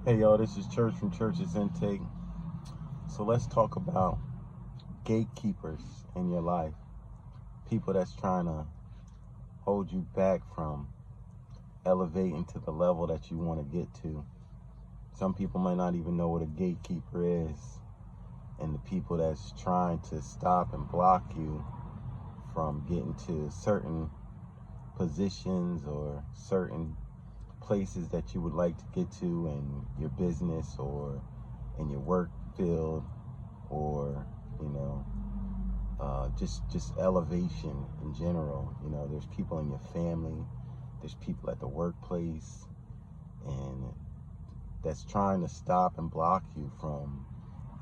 Hey y'all, this is Church from Church's Intake. So let's talk about gatekeepers in your life. People that's trying to hold you back from elevating to the level that you want to get to. Some people might not even know what a gatekeeper is. And the people that's trying to stop and block you from getting to certain positions or certain places that you would like to get to in your business or in your work field, or just elevation in general. There's people in your family, there's people at the workplace, and that's trying to stop and block you from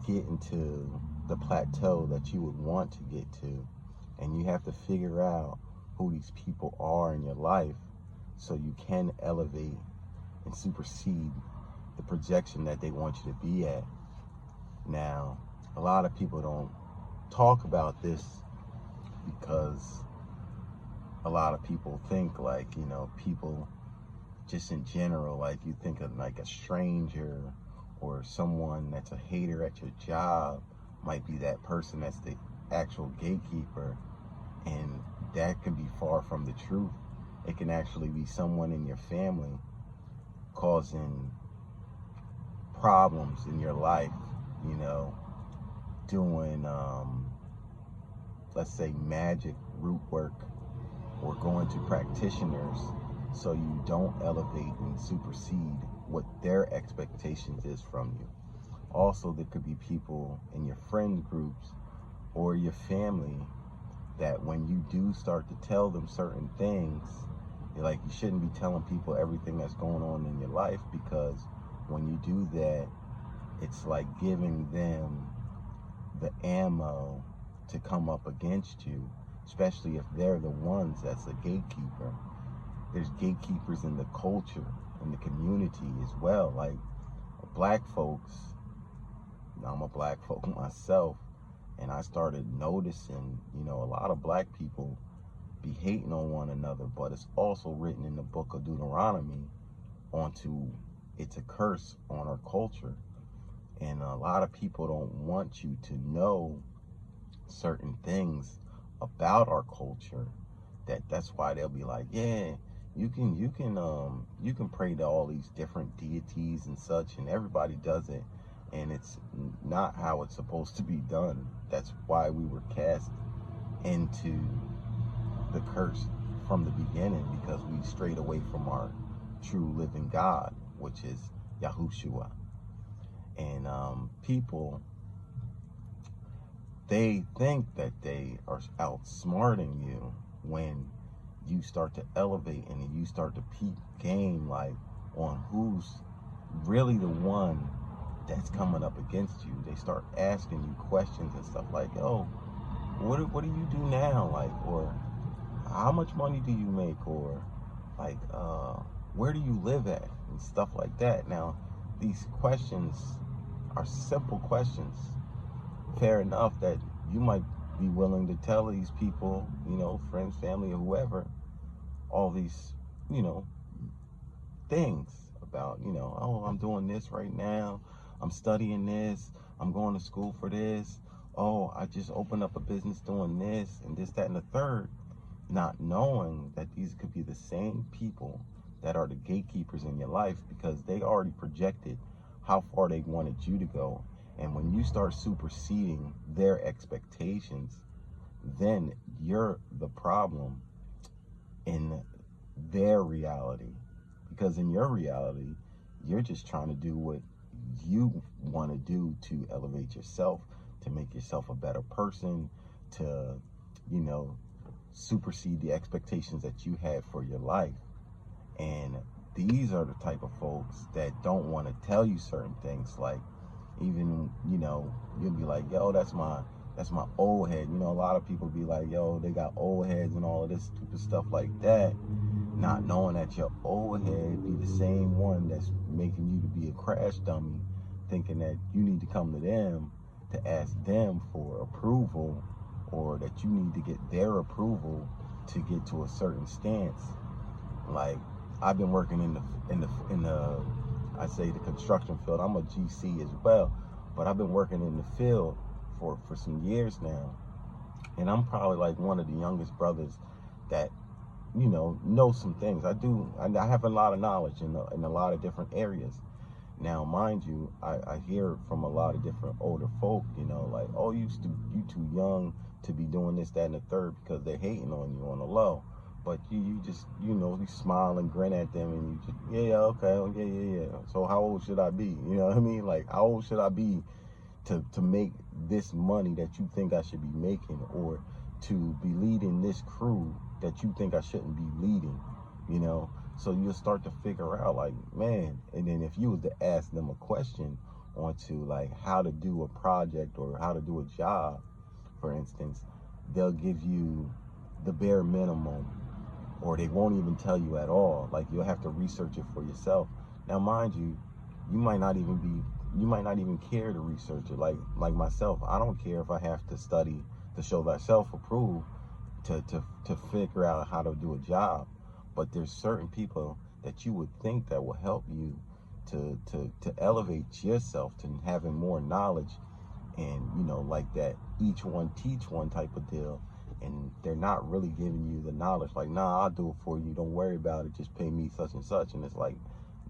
getting to the plateau that you would want to get to. And you have to figure out who these people are in your life so you can elevate and supersede the projection that they want you to be at. Now, a lot of people don't talk about this because a lot of people think people just in general, like you think of like a stranger or someone that's a hater at your job might be that person that's the actual gatekeeper. And that can be far from the truth. It can actually be someone in your family causing problems in your life, doing, let's say, magic root work or going to practitioners so you don't elevate and supersede what their expectations is from you. Also, there could be people in your friend groups or your family that when you do start to tell them certain things, you shouldn't be telling people everything that's going on in your life, because when you do that, it's like giving them the ammo to come up against you, especially if they're the ones that's a gatekeeper. There's gatekeepers in the culture, in the community as well. Like black folks, I'm a black folk myself, and I started noticing, a lot of black people be hating on one another, but it's also written in the book of Deuteronomy it's a curse on our culture. And a lot of people don't want you to know certain things about our culture. That's why they'll be like, yeah, you can pray to all these different deities and such, and everybody does it, and it's not how it's supposed to be done. That's why we were cast into the curse from the beginning, because we strayed away from our true living God, which is Yahushua. And people, they think that they are outsmarting you when you start to elevate and you start to peep game, like on who's really the one that's coming up against you. They start asking you questions and stuff like, oh, what do you do now? Like, or how much money do you make? Or like, where do you live at? And stuff like that. Now, these questions are simple questions. Fair enough that you might be willing to tell these people, friends, family, or whoever, all these, things about, oh, I'm doing this right now. I'm studying this. I'm going to school for this. Oh, I just opened up a business doing this and this, that, and the third, not knowing that these could be the same people that are the gatekeepers in your life, because they already projected how far they wanted you to go. And when you start superseding their expectations, then you're the problem in their reality. Because in your reality, you're just trying to do what you want to do to elevate yourself, to make yourself a better person, to, supersede the expectations that you had for your life. And these are the type of folks that don't want to tell you certain things. Like, even, you'll be like, yo, that's my old head. A lot of people be like, yo, they got old heads and all of this stupid stuff like that, not knowing that your old head be the same one that's making you to be a crash dummy, thinking that you need to come to them to ask them for approval, or that you need to get their approval to get to a certain stance. Like, I've been working in the I say the construction field. I'm a GC as well, but I've been working in the field for some years now, and I'm probably like one of the youngest brothers that know some things. I have a lot of knowledge in a lot of different areas. Now, mind you, I hear from a lot of different older folk, like, oh, you too young to be doing this, that, and the third, because they're hating on you on the low. But you just, you smile and grin at them, and you just, yeah, okay, oh, yeah. So how old should I be? You know what I mean? Like, how old should I be to make this money that you think I should be making, or to be leading this crew that you think I shouldn't be leading, So you'll start to figure out, like, man, and then if you was to ask them a question onto like how to do a project or how to do a job, for instance, they'll give you the bare minimum, or they won't even tell you at all. Like, you'll have to research it for yourself. Now, mind you, you might not even care to research it. Like myself, I don't care if I have to study to show thyself approved to figure out how to do a job. But there's certain people that you would think that will help you to elevate yourself to having more knowledge, and like that each one teach one type of deal, and they're not really giving you the knowledge. Like, nah, I'll do it for you, don't worry about it, just pay me such and such. And it's like,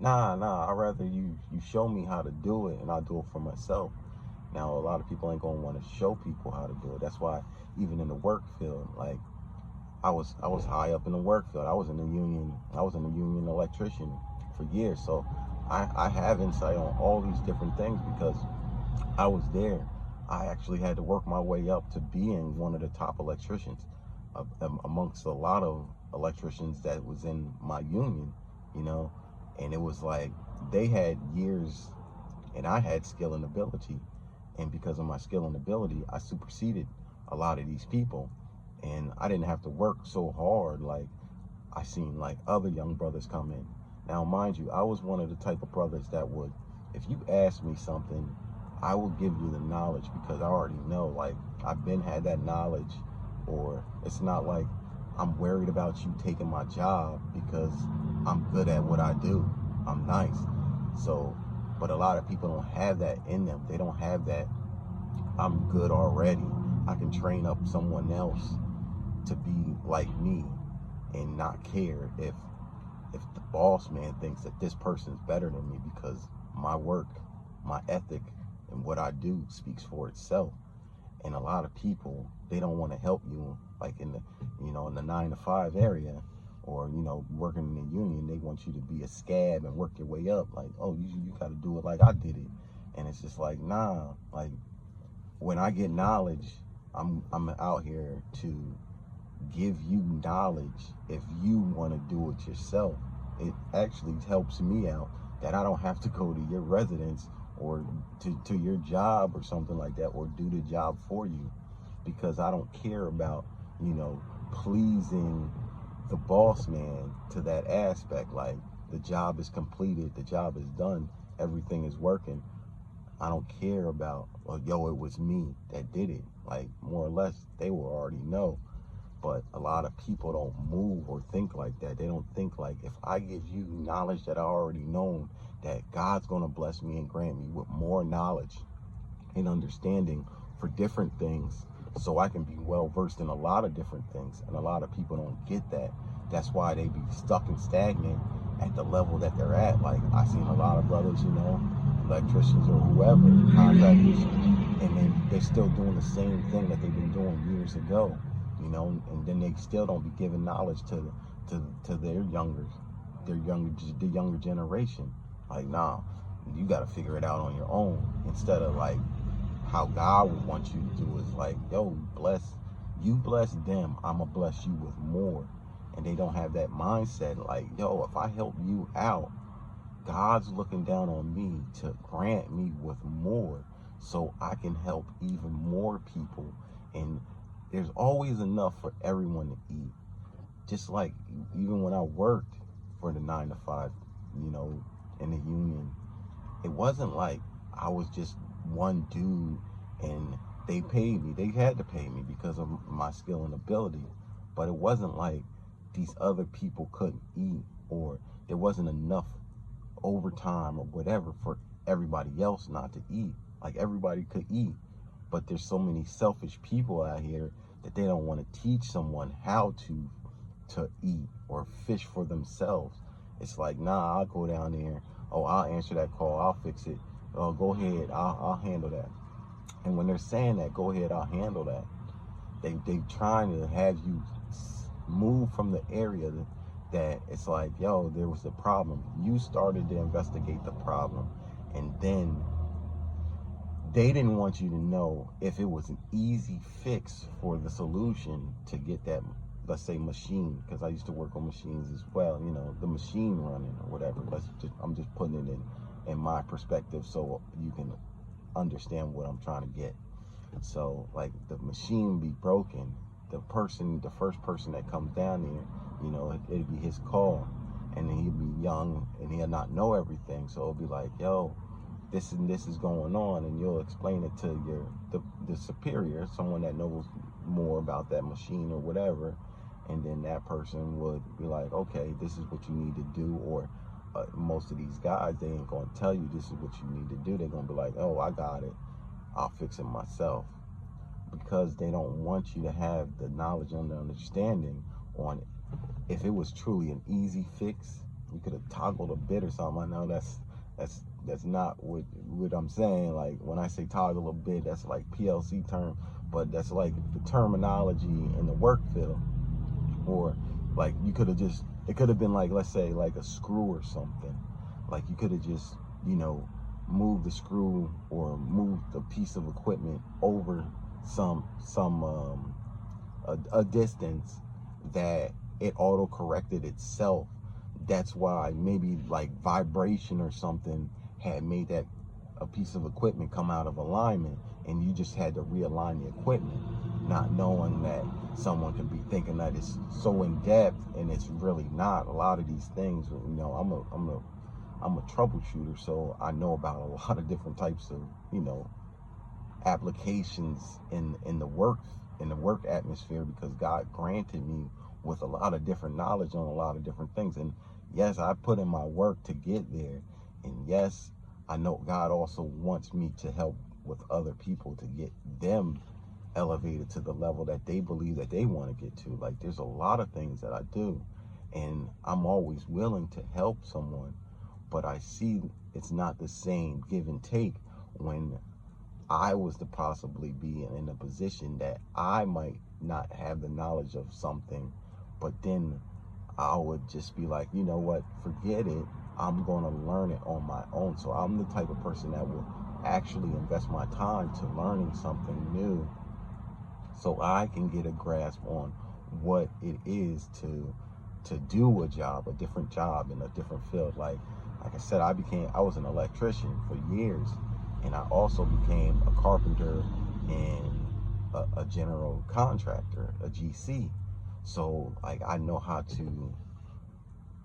nah, I'd rather you show me how to do it, and I'll do it for myself. Now, a lot of people ain't gonna want to show people how to do it. That's why even in the work field, like, I was high up in the work field. I was in the union electrician for years. So I have insight on all these different things because I was there. I actually had to work my way up to being one of the top electricians amongst a lot of electricians that was in my union, and it was like they had years and I had skill and ability. And because of my skill and ability, I superseded a lot of these people. And I didn't have to work so hard like I seen like other young brothers come in. Now, mind you, I was one of the type of brothers that would, if you ask me something, I will give you the knowledge because I already know. Like, I've been had that knowledge, or it's not like I'm worried about you taking my job because I'm good at what I do. I'm nice. So, but a lot of people don't have that in them. They don't have that, I'm good already, I can train up someone else to be like me and not care if the boss man thinks that this person's better than me, because my work, my ethic, and what I do speaks for itself. And a lot of people, they don't want to help you, like in the in the 9 to 5 area, or working in the union. They want you to be a scab and work your way up. Like, oh, you got to do it like I did it. And it's just like, nah. Like, when I get knowledge, I'm out here to give you knowledge. If you want to do it yourself, it actually helps me out that I don't have to go to your residence or to your job or something like that, or do the job for you, because I don't care about pleasing the boss man to that aspect. Like, the job is completed, the job is done, everything is working. I don't care about, well, it was me that did it. Like, more or less, they will already know. But a lot of people don't move or think like that. They don't think like, if I give you knowledge that I already know, that God's going to bless me and grant me with more knowledge and understanding for different things, so I can be well versed in a lot of different things. And a lot of people don't get that. That's why they be stuck and stagnant at the level that they're at. Like, I seen a lot of brothers, electricians or whoever, contractors, and then they're still doing the same thing that they've been doing years ago, and then they still don't be giving knowledge to the younger generation. Like, nah, you got to figure it out on your own, instead of like how God would want you to do. Is like, you bless them, I'ma bless you with more. And they don't have that mindset. Like, if I help you out, God's looking down on me to grant me with more, so I can help even more people. And there's always enough for everyone to eat. Just like even when I worked for the 9 to 5, in the union, it wasn't like I was just one dude and they paid me. They had to pay me because of my skill and ability. But it wasn't like these other people couldn't eat, or there wasn't enough overtime or whatever for everybody else not to eat. Like, everybody could eat, but there's so many selfish people out here that they don't want to teach someone how to eat or fish for themselves. It's like, nah, I'll go down there. Oh, I'll answer that call. I'll fix it. Oh, go ahead. I'll handle that. And when they're saying that, go ahead, I'll handle that, they trying to have you move from the area that it's like, yo, there was a problem. You started to investigate the problem, and then they didn't want you to know if it was an easy fix for the solution to get that, let's say, machine, because I used to work on machines as well, you know, the machine running or whatever. I'm just putting it in my perspective so you can understand what I'm trying to get. So, like, the machine be broken, the first person that comes down there, you know, it'd be his call, and then he'd be young and he'll not know everything. So it'll be like, yo, this and this is going on, and you'll explain it to the superior, someone that knows more about that machine or whatever, and then that person would be like, okay, this is what you need to do. Or most of these guys, they ain't gonna tell you this is what you need to do. They're gonna be like, oh, I got it, I'll fix it myself, because they don't want you to have the knowledge and the understanding on it. If it was truly an easy fix, you could have toggled a bit or something. I know that's not what I'm saying. Like, when I say toggle a bit, that's like PLC term, but that's like the terminology in the work field. Or like, you could have just, it could have been like, let's say, like a screw or something. Like, you could have just, you know, moved the screw or moved a piece of equipment over a distance that it auto corrected itself. That's why maybe like vibration or something had made that a piece of equipment come out of alignment, and you just had to realign the equipment, not knowing that someone could be thinking that it's so in depth, and it's really not. A lot of these things, you know, I'm a troubleshooter, so I know about a lot of different types of, you know, applications in the work atmosphere, because God granted me with a lot of different knowledge on a lot of different things. And yes, I put in my work to get there, and yes, I know God also wants me to help with other people to get them elevated to the level that they believe that they want to get to. Like, there's a lot of things that I do, and I'm always willing to help someone, but I see it's not the same give and take when I was to possibly be in a position that I might not have the knowledge of something, but then I would just be like, you know what, forget it. I'm going to learn it on my own. So I'm the type of person that will actually invest my time to learning something new, so I can get a grasp on what it is to do a job, a different job in a different field. Like I said, I was an electrician for years, and I also became a carpenter and a general contractor, a GC. So like, I know how to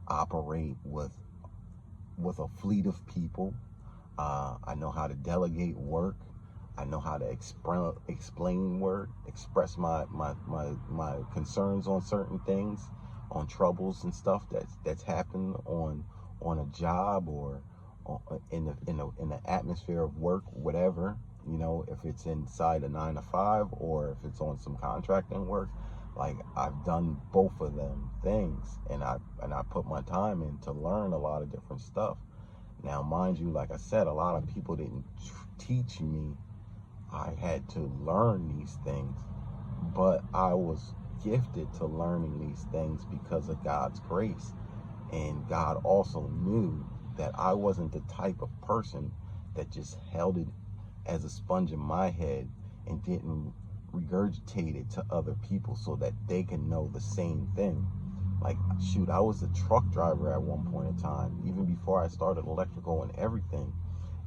operate with a fleet of people. I know how to delegate work. I know how to explain work, express my concerns on certain things, on troubles and stuff that's happened on a job, or in the atmosphere of work, whatever. You know, if it's inside a 9 to 5, or if it's on some contracting work. Like, I've done both of them things, and I put my time in to learn a lot of different stuff. Now, mind you, like I said, a lot of people didn't teach me. I had to learn these things, but I was gifted to learning these things because of God's grace. And God also knew that I wasn't the type of person that just held it as a sponge in my head and didn't regurgitate it to other people so that they can know the same thing. Like, shoot, I was a truck driver at one point in time, even before I started electrical and everything.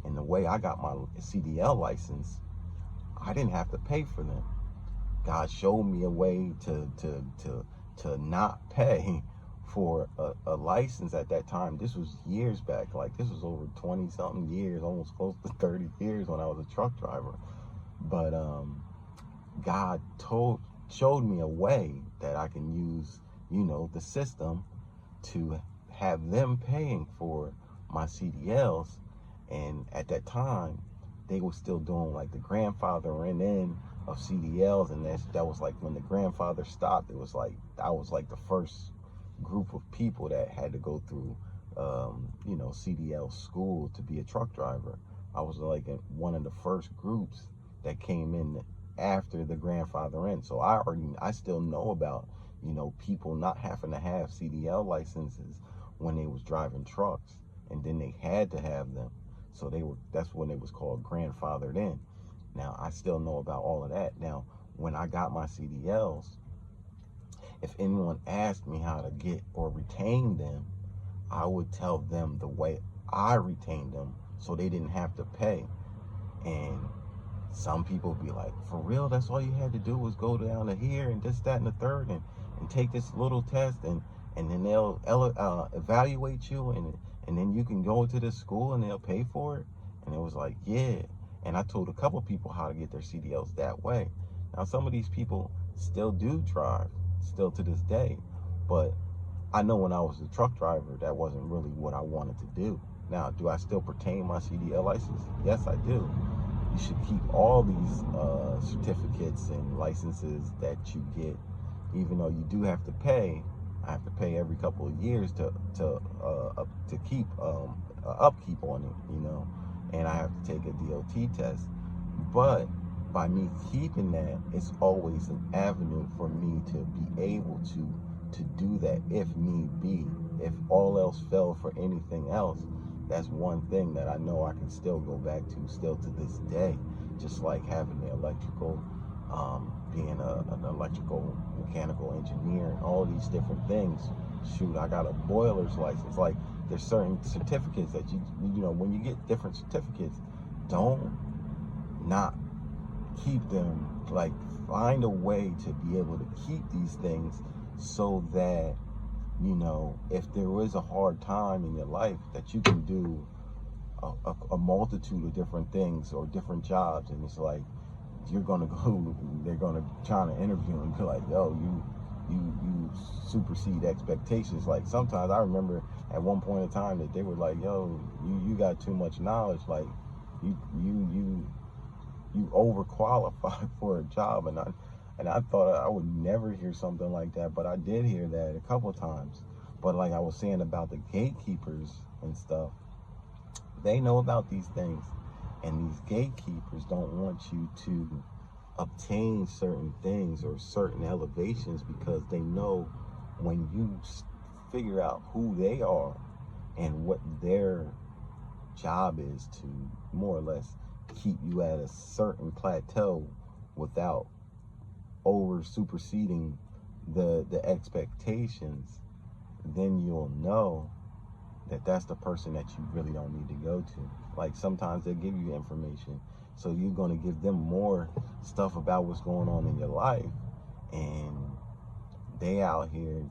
And the way I got my CDL license, I didn't have to pay for them. God showed me a way to not pay for a license at that time. This was years back. Like, this was over 20 something years, almost close to 30 years, when I was a truck driver. But God showed me a way that I can use, you know, the system to have them paying for my CDLs, and at that time, they were still doing like the grandfathering in of CDLs, and that was like when the grandfather stopped. It was like I was like the first group of people that had to go through, CDL school to be a truck driver. I was like one of the first groups that came in after the grandfather in. So I still know about, people not having to have CDL licenses when they was driving trucks, and then they had to have them. So that's when it was called grandfathered in. Now, I still know about all of that. Now, when I got my CDLs, if anyone asked me how to get or retain them, I would tell them the way I retained them so they didn't have to pay. And some people be like, for real, that's all you had to do was go down to here and this, that, and the third, and take this little test, and then they'll evaluate you, and then you can go to this school and they'll pay for it. And it was like, yeah. And I told a couple people how to get their CDLs that way. Now, some of these people still do drive, still to this day, but I know when I was a truck driver, that wasn't really what I wanted to do. Now, do I still pertain my CDL license? Yes, I do. You should keep all these certificates and licenses that you get, even though you do have to pay. I have to pay every couple of years to keep upkeep on it, and I have to take a DOT test. But by me keeping that, it's always an avenue for me to be able to do that if need be. If all else fell for anything else, that's one thing that I know I can still go back to still to this day. Just like having the electrical, being an electrical mechanical engineer, all these different things. Shoot, I got a boiler's license. Like, there's certain certificates that when you get different certificates, don't not keep them. Like, find a way to be able to keep these things so that, if there is a hard time in your life, that you can do a multitude of different things or different jobs. And it's like, you're gonna go, they're gonna try to interview and be like, yo, you supersede expectations. Like, sometimes I remember at one point in time that they were like, yo, you got too much knowledge. Like, you overqualified for a job. And I thought I would never hear something like that, but I did hear that a couple of times. But like I was saying about the gatekeepers and stuff, they know about these things, and these gatekeepers don't want you to obtain certain things or certain elevations, because they know when you figure out who they are and what their job is to more or less keep you at a certain plateau without over superseding the expectations, then you'll know that that's the person that you really don't need to go to. Like, sometimes they give you information, so you're going to give them more stuff about what's going on in your life, and they out here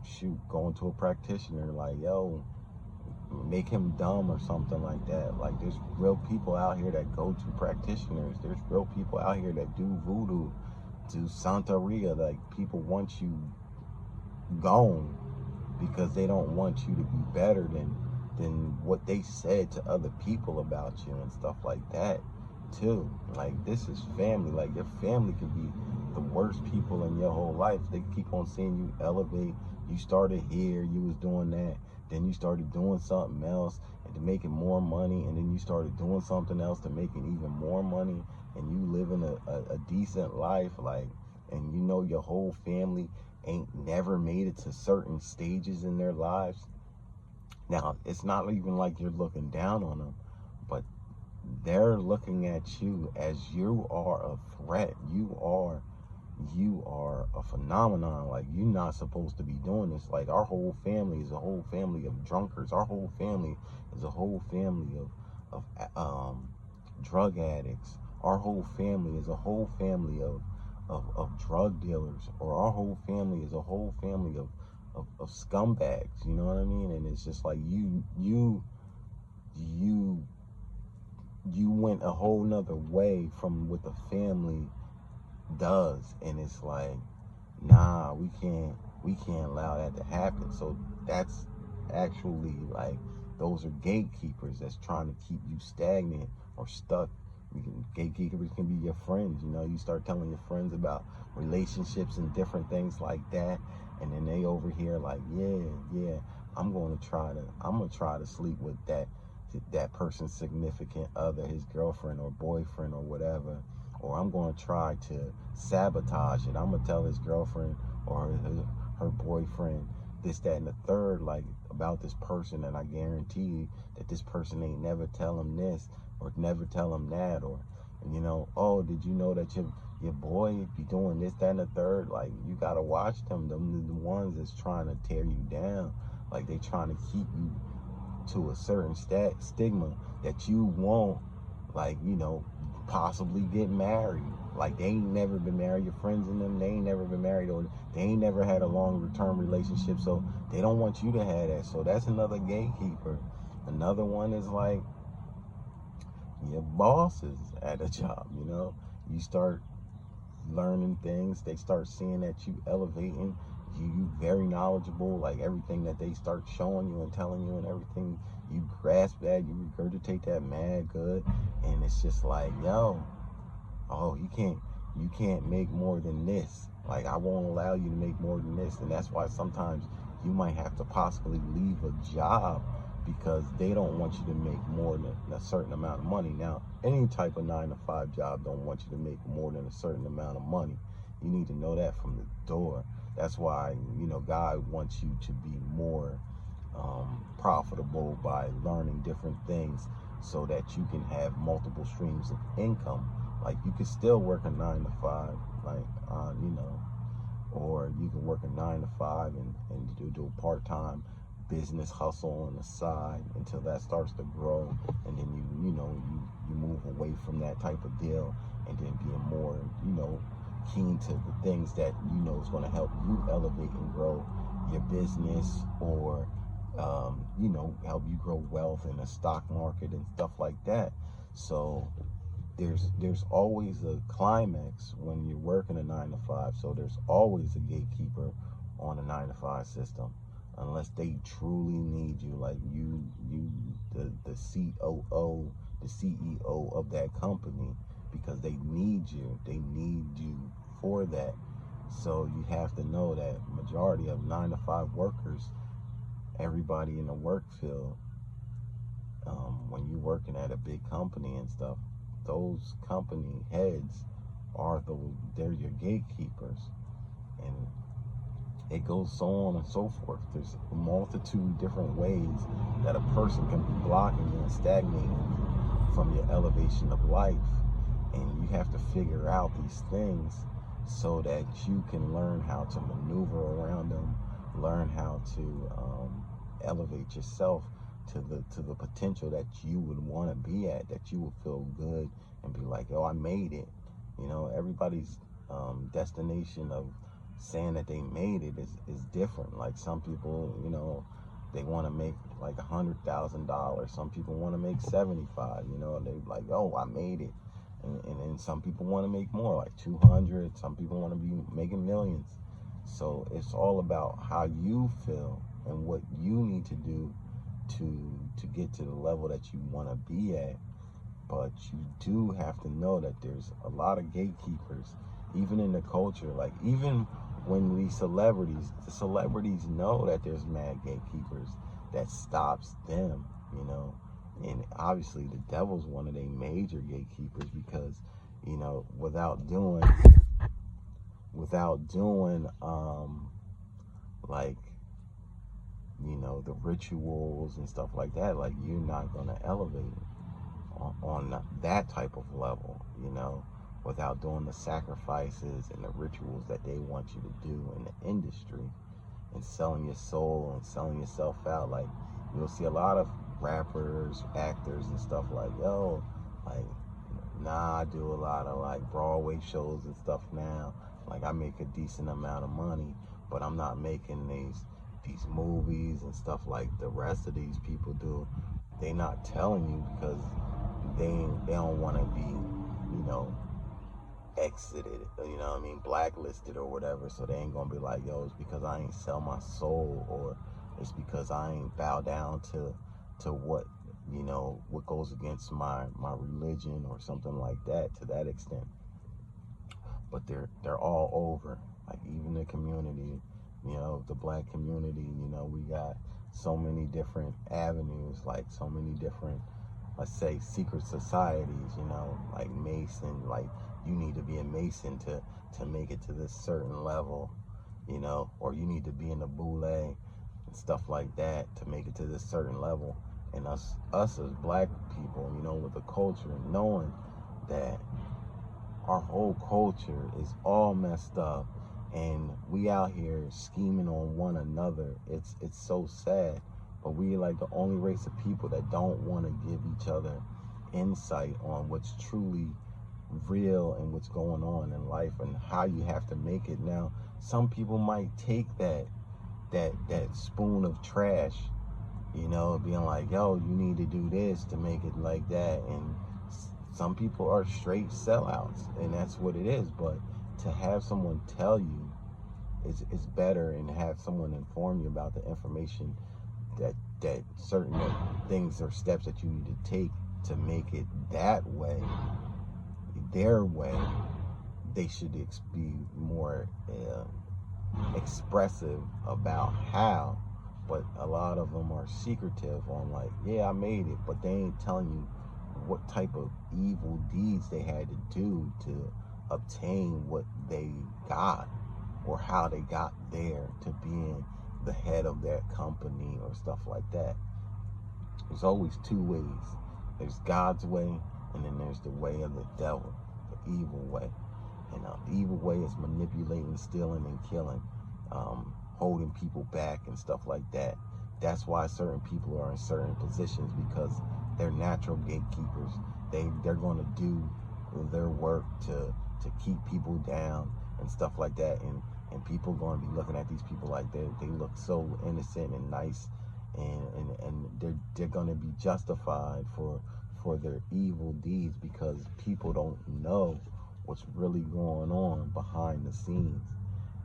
going to a practitioner like, yo, make him dumb or something like that. Like, there's real people out here that go to practitioners. There's real people out here that do voodoo, do Santeria. Like, people want you gone because they don't want you to be better than what they said to other people about you and stuff like that too. Like, this is family. Like, your family could be the worst people in your whole life. They keep on seeing you elevate. You started here, you was doing that, then you started doing something else and to making more money, and then you started doing something else to making even more money, and you living a decent life, like, and your whole family ain't never made it to certain stages in their lives. Now, it's not even like you're looking down on them, but they're looking at you as you are a threat. You are a phenomenon. Like, you're not supposed to be doing this. Like, our whole family is a whole family of drunkards. Our whole family is a whole family of drug addicts. Our whole family is a whole family of drug dealers, or our whole family is a whole family of scumbags, you know what I mean? And it's just like you went a whole nother way from what the family does, and it's like, nah, we can't allow that to happen. So that's actually like Those are gatekeepers that's trying to keep you stagnant or stuck. Gatekeepers can be your friends. You start telling your friends about relationships and different things like that, and then they over here like, yeah, I'm gonna try to sleep with that person's significant other, his girlfriend or boyfriend or whatever, or I'm gonna try to sabotage it. I'm gonna tell his girlfriend or her boyfriend this, that, and the third, like, about this person, and I guarantee you that this person ain't never tell him this or never tell him that, or oh, did you know that your boy be doing this, that, and the third? Like, you gotta watch them. Them the ones that's trying to tear you down. Like, they trying to keep you to a certain stigma that you won't, like, possibly get married. Like, they ain't never been married. Your friends and them, they ain't never been married, or they ain't never had a long-term relationship, so they don't want you to have that. So that's another gatekeeper. Another one is like your bosses at a job. You start learning things, they start seeing that you elevating, you very knowledgeable, like everything that they start showing you and telling you and everything, you grasp that, you regurgitate that mad good, and it's just like, yo, oh, you can't make more than this. Like, I won't allow you to make more than this. And that's why sometimes you might have to possibly leave a job because they don't want you to make more than a certain amount of money. Now, any type of 9-to-5 job don't want you to make more than a certain amount of money. You need to know that from the door. That's why, God wants you to be more profitable by learning different things so that you can have multiple streams of income. Like, you could still work a 9-to-5, like, or you can work a 9-to-5 and do a part-time business hustle on the side until that starts to grow, and then you move away from that type of deal, and then being more keen to the things that is going to help you elevate and grow your business, or help you grow wealth in the stock market and stuff like that. So there's always a climax when you're working a 9-to-5. So there's always a gatekeeper on a 9-to-5 system, unless they truly need you, like the COO, the CEO of that company, because they need you. They need you for that. So you have to know that majority of 9-to-5 workers, everybody in the work field, when you're working at a big company and stuff, those company heads they're your gatekeepers, and it goes so on and so forth. There's a multitude different ways that a person can be blocking you and stagnating you from your elevation of life, and you have to figure out these things so that you can learn how to maneuver around them, learn how to elevate yourself to the potential that you would want to be at, that you would feel good and be like, oh, I made it. Everybody's destination of saying that they made it is different. Like, some people, they want to make like $100,000. Some people want to make 75. They like, oh, I made it. And some people want to make more, like 200. Some people want to be making millions. So it's all about how you feel and what you need to do to get to the level that you want to be at. But you do have to know that there's a lot of gatekeepers, even in the culture. Like, even when the celebrities know that there's mad gatekeepers that stops them, and obviously the devil's one of their major gatekeepers, because without doing like the rituals and stuff like that, like, you're not going to elevate on that type of level, without doing the sacrifices and the rituals that they want you to do in the industry, and selling your soul and selling yourself out. Like, you'll see a lot of rappers, actors and stuff like, yo, like, nah, I do a lot of like Broadway shows and stuff now. Like, I make a decent amount of money, but I'm not making these movies and stuff like the rest of these people do. They not telling you because they don't want to be, exited, blacklisted or whatever. So they ain't gonna be like, yo, it's because I ain't sell my soul, or it's because I ain't bow down to to what, what goes against my religion or something like that, to that extent. But they're all over. Like, even the community, the black community, we got so many different avenues, like so many different, let's say, secret societies, like Mason, like you need to be a Mason to make it to this certain level, or you need to be in the boule and stuff like that to make it to this certain level. And us as black people, with the culture, knowing that our whole culture is all messed up and we out here scheming on one another. It's so sad, but we like the only race of people that don't want to give each other insight on what's truly real and what's going on in life and how you have to make it. Now, some people might take that spoon of trash, being like, yo, you need to do this to make it like that. And some people are straight sellouts, and that's what it is. But to have someone tell you is better, and have someone inform you about the information that certain things or steps that you need to take to make it that way, their way. They should be more expressive about how. But a lot of them are secretive on, like, yeah, I made it, but they ain't telling you what type of evil deeds they had to do to obtain what they got, or how they got there to being the head of that company or stuff like that. There's always two ways. There's God's way, and then there's the way of the devil, the evil way. And the evil way is manipulating, stealing, and killing, holding people back and stuff like that. That's why certain people are in certain positions, because they're natural gatekeepers. They're going to do their work to keep people down and stuff like that. And people are going to be looking at these people like they look so innocent and nice, and they're going to be justified for their evil deeds, because people don't know what's really going on behind the scenes.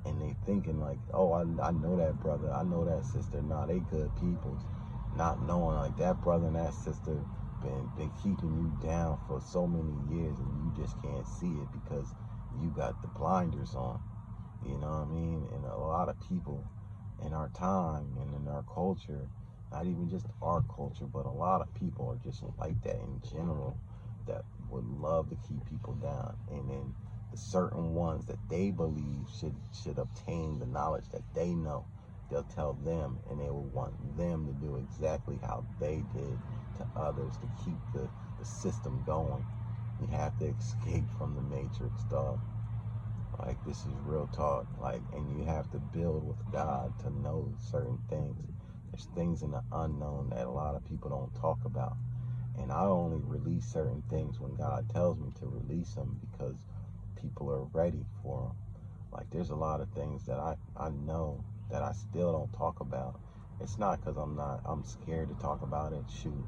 And they thinking like, oh, I know that brother, I know that sister. Nah, they good people. Not knowing, like, that brother and that sister been keeping you down for so many years, and you just can't see it because you got the blinders on. You know what I mean? And a lot of people in our time and in our culture, not even just our culture, but a lot of people are just like that in general, that would love to keep people down. And then the certain ones that they believe should obtain the knowledge that they know, they'll tell them, and they will want them to do exactly how they did to others to keep the system going. You have to escape from the matrix, dog. Like, this is real talk. Like, and you have to build with God to know certain things. There's things in the unknown that a lot of people don't talk about. And I only release certain things when God tells me to release them, because people are ready for them. Like, there's a lot of things that I know that I still don't talk about. It's not because I'm scared to talk about it. Shoot,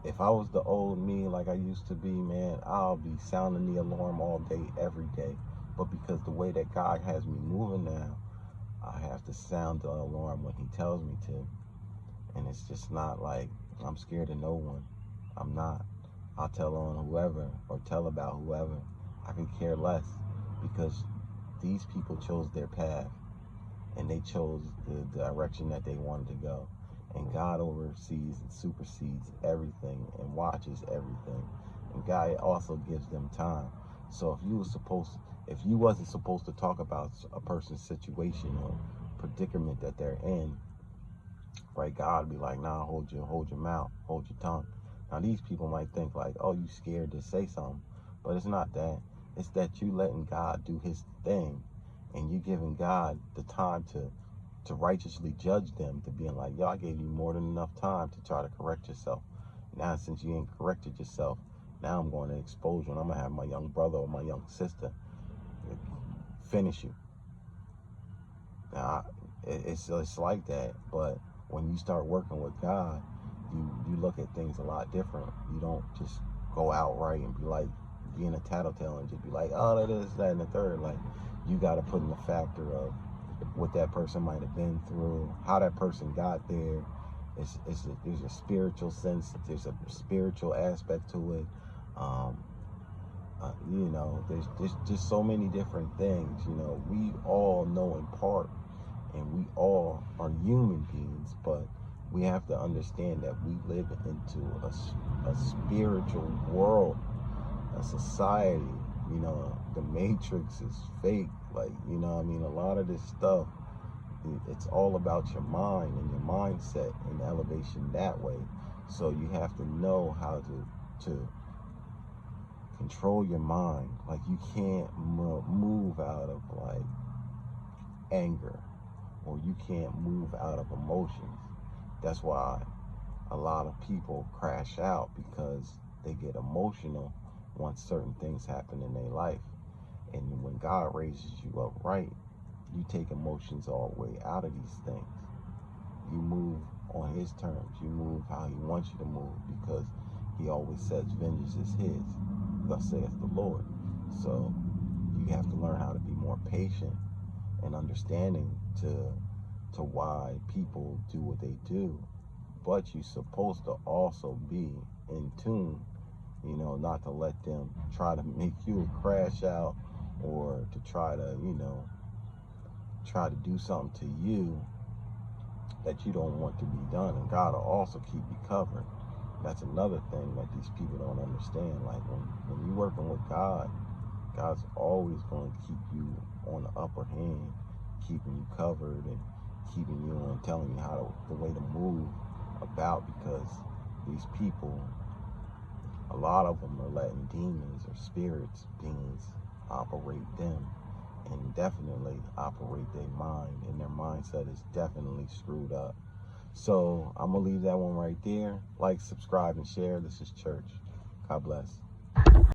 if I was the old me like I used to be, man, I'll be sounding the alarm all day, every day. But because the way that God has me moving now, I have to sound the alarm when he tells me to. And it's just not like I'm scared of no one. I'm not. I'll tell on whoever or tell about whoever. I can care less, because these people chose their path, and they chose the direction that they wanted to go. And God oversees and supersedes everything and watches everything. And God also gives them time. So if you wasn't supposed to talk about a person's situation or predicament that they're in, right, God would be like, nah, hold your mouth, hold your tongue. Now, these people might think like, oh, you scared to say something. But it's not that. It's that you letting God do his thing, and you giving God the time to righteously judge them, to being like, yo, I gave you more than enough time to try to correct yourself. Now, since you ain't corrected yourself, now I'm going to expose you, and I'm going to have my young brother or my young sister finish you. Now, it's like that, but when you start working with God, you look at things a lot different. You don't just go outright and be like being a tattletale and just be like, oh, that is that and the third. Like, you got to put in the factor of what that person might have been through, how that person got there, There's a spiritual sense, there's a spiritual aspect to it. There's just so many different things. We all know in part, and we all are human beings, but we have to understand that we live into a spiritual world, a society. The Matrix is fake. A lot of this stuff, it's all about your mind and your mindset and elevation that way. So you have to know how to control your mind. You can't move out of anger, or you can't move out of emotions. That's why a lot of people crash out, because they get emotional once certain things happen in their life. And when God raises you up right, you take emotions all the way out of these things. You move on his terms. You move how he wants you to move, because he always says vengeance is his, thus saith the Lord. So you have to learn how to be more patient and understanding to why people do what they do. But you're supposed to also be in tune, not to let them try to make you crash out, or to try to do something to you that you don't want to be done. And God will also keep you covered. That's another thing that these people don't understand. When you're working with God, God's always going to keep you on the upper hand, keeping you covered and keeping you on, telling you the way to move about, because these people, a lot of them are letting demons or spirits, beings, operate them, and definitely operate their mind, and their mindset is definitely screwed up. So I'm gonna leave that one right there. Like, subscribe, and share. This is Church. God bless.